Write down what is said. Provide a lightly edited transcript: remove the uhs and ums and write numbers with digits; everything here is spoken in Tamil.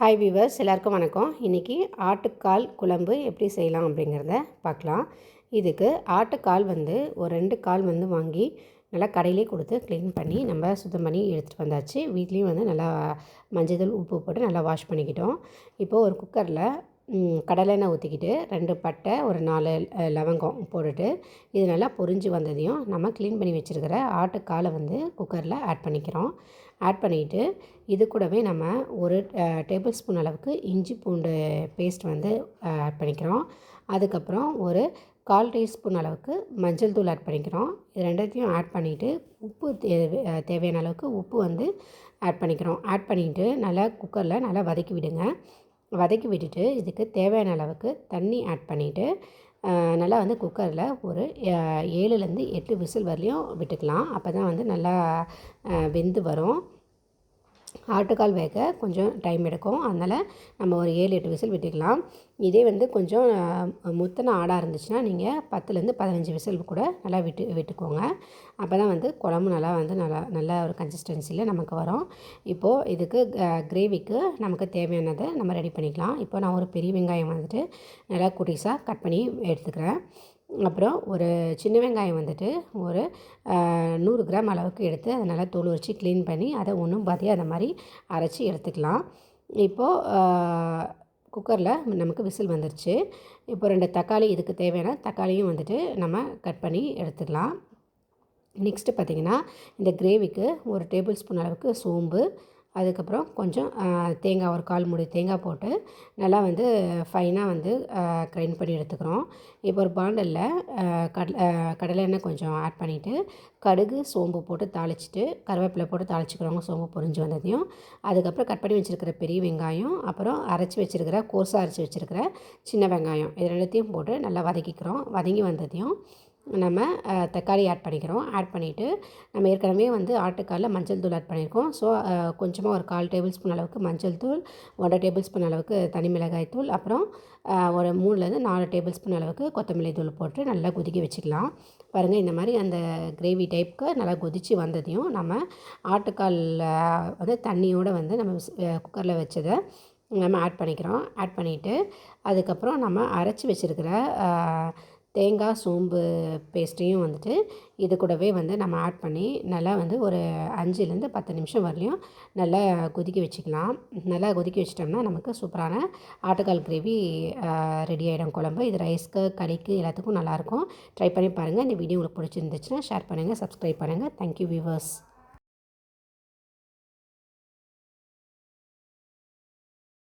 ஹாய் வீவர்ஸ், எல்லாருக்கும் வணக்கம். இன்றைக்கி ஆட்டுக்கால் குழம்பு எப்படி செய்யலாம் அப்படிங்கிறத பார்க்கலாம். இதுக்கு ஆட்டுக்கால் ஒரு 2 கால் வாங்கி நல்லா கடையிலே கொடுத்து க்ளீன் பண்ணி நம்ம சுத்தம் பண்ணி எடுத்துகிட்டு வந்தாச்சு. வீட்லேயும் நல்லா மஞ்சள் உப்பு போட்டு நல்லா வாஷ் பண்ணிக்கிட்டோம். இப்போது ஒரு குக்கரில் கடலெண்ணெய் ஊற்றிக்கிட்டு 2 பட்டை ஒரு 4 லவங்கம் போட்டுட்டு இது நல்லா பொரிஞ்சு வந்ததையும் நம்ம க்ளீன் பண்ணி வச்சுருக்கிற ஆட்டுக்காலை குக்கரில் ஆட் பண்ணிக்கிறோம். ஆட் பண்ணிவிட்டு இது கூடவே நம்ம ஒரு டேபிள் ஸ்பூன் அளவுக்கு இஞ்சி பூண்டு பேஸ்ட் ஆட் பண்ணிக்கிறோம். அதுக்கப்புறம் ஒரு 1/4 டீஸ்பூன் அளவுக்கு மஞ்சள் தூள் ஆட் பண்ணிக்கிறோம். இது ரெண்டத்தையும் ஆட் பண்ணிவிட்டு உப்பு தேவையான அளவுக்கு உப்பு ஆட் பண்ணிக்கிறோம். ஆட் பண்ணிவிட்டு நல்லா குக்கரில் நல்லா வதக்கி விடுங்க. வதக்கி விட்டுட்டு இதுக்கு தேவையான அளவுக்கு தண்ணி ஆட் பண்ணிவிட்டு நல்லா குக்கரில் ஒரு 7லேருந்து 8 விசில் வரலையும் விட்டுக்கலாம். அப்போ தான் நல்லா வெந்து வரும். ஆட்டுக்கால் வேக கொஞ்சம் டைம் எடுக்கும். அதனால் நம்ம ஒரு 7-8 விசில் விட்டுக்கலாம். இதே கொஞ்சம் முத்தின ஆடாக இருந்துச்சுன்னா நீங்கள் 10லேருந்து 15 விசில் கூட நல்லா விட்டுக்கோங்க. அப்போ தான் குழம்பு நல்லா நல்ல ஒரு கன்சிஸ்டன்சியில் நமக்கு வரும். இப்போது இதுக்கு கிரேவிக்கு நமக்கு தேவையானதை நம்ம ரெடி பண்ணிக்கலாம். இப்போ நான் ஒரு பெரிய வெங்காயம் நல்லா குட்டிஸாக கட் பண்ணி எடுத்துக்கிறேன். அப்புறம் ஒரு சின்ன வெங்காயம் ஒரு 100 கிராம் அளவுக்கு எடுத்து அதை நல்லா தோல் உரித்து க்ளீன் பண்ணி அதை ஒன்றும் பாதியாக அந்த மாதிரி அரைச்சி எடுத்துக்கலாம். இப்போது குக்கரில் நமக்கு விசில் வந்துருச்சு. இப்போ 2 தக்காளி, இதுக்கு தேவையான தக்காளியும் நம்ம கட் பண்ணி எடுத்துக்கலாம். நெக்ஸ்ட்டு பார்த்திங்கன்னா, இந்த கிரேவிக்கு ஒரு டேபிள் ஸ்பூன் அளவுக்கு சோம்பு, அதுக்கப்புறம் கொஞ்சம் தேங்காய், ஒரு 1/4 மூடி தேங்காய் போட்டு நல்லா ஃபைனாக கிரைண்ட் பண்ணி எடுத்துக்கிறோம். இப்போ ஒரு பாண்டலில் கடலை எண்ணெய் கொஞ்சம் ஆட் பண்ணிவிட்டு கடுகு சோம்பு போட்டு தாளிச்சிட்டு கருவேப்பிலை போட்டு தாளிச்சிக்கிறோங்க. சோம்பு பொரிஞ்சு வந்ததையும் அதுக்கப்புறம் கட் பண்ணி வச்சுருக்கிற பெரிய வெங்காயம், அப்புறம் அரைச்சி வச்சுருக்கிற கோர்ஸாக அரைச்சி வச்சுருக்கிற சின்ன வெங்காயம், இது ரெண்டுத்தையும் போட்டு நல்லா வதக்கிக்கிறோம். வதங்கி வந்ததையும் நம்ம தக்காளி ஆட் பண்ணிக்கிறோம். ஆட் பண்ணிவிட்டு நம்ம ஏற்கனவே ஆட்டுக்காலில் மஞ்சள் தூள் ஆட் பண்ணியிருக்கோம். ஸோ கொஞ்சமாக ஒரு 1/4 டேபிள் ஸ்பூன் அளவுக்கு மஞ்சள் தூள், 1/2 டேபிள் ஸ்பூன் அளவுக்கு தனி மிளகாய் தூள், அப்புறம் ஒரு 3லேருந்து 4 டேபிள் ஸ்பூன் அளவுக்கு கொத்தமல்லி தூள் போட்டு நல்லா கொதிக்க வச்சுக்கலாம். பாருங்கள், இந்த மாதிரி அந்த கிரேவி டைப்புக்கு நல்லா கொதித்து வந்ததையும் நம்ம ஆட்டுக்கால் தண்ணியோடு நம்ம குக்கரில் வச்சதை நம்ம ஆட் பண்ணிக்கிறோம். ஆட் பண்ணிவிட்டு அதுக்கப்புறம் நம்ம அரைச்சி வச்சுருக்கிற தேங்காய் சோம்பு பேஸ்ட்டையும் இது கூடவே நம்ம ஆட் பண்ணி நல்லா ஒரு 5லேருந்து 10 நிமிஷம் வரலையும் நல்லா கொதிக்க வச்சுக்கலாம். நல்லா கொதிக்க வச்சிட்டோம்னா நமக்கு சூப்பரான ஆட்டுக்கால் கிரேவி ரெடி ஆகிடும் குழம்பு. இது ரைஸ்க்கு, கறிக்கு எல்லாத்துக்கும் நல்லாயிருக்கும். ட்ரை பண்ணி பாருங்கள். இந்த வீடியோ உங்களுக்கு பிடிச்சிருந்துச்சுன்னா ஷேர் பண்ணுங்கள், சப்ஸ்கிரைப் பண்ணுங்கள். Thank you viewers.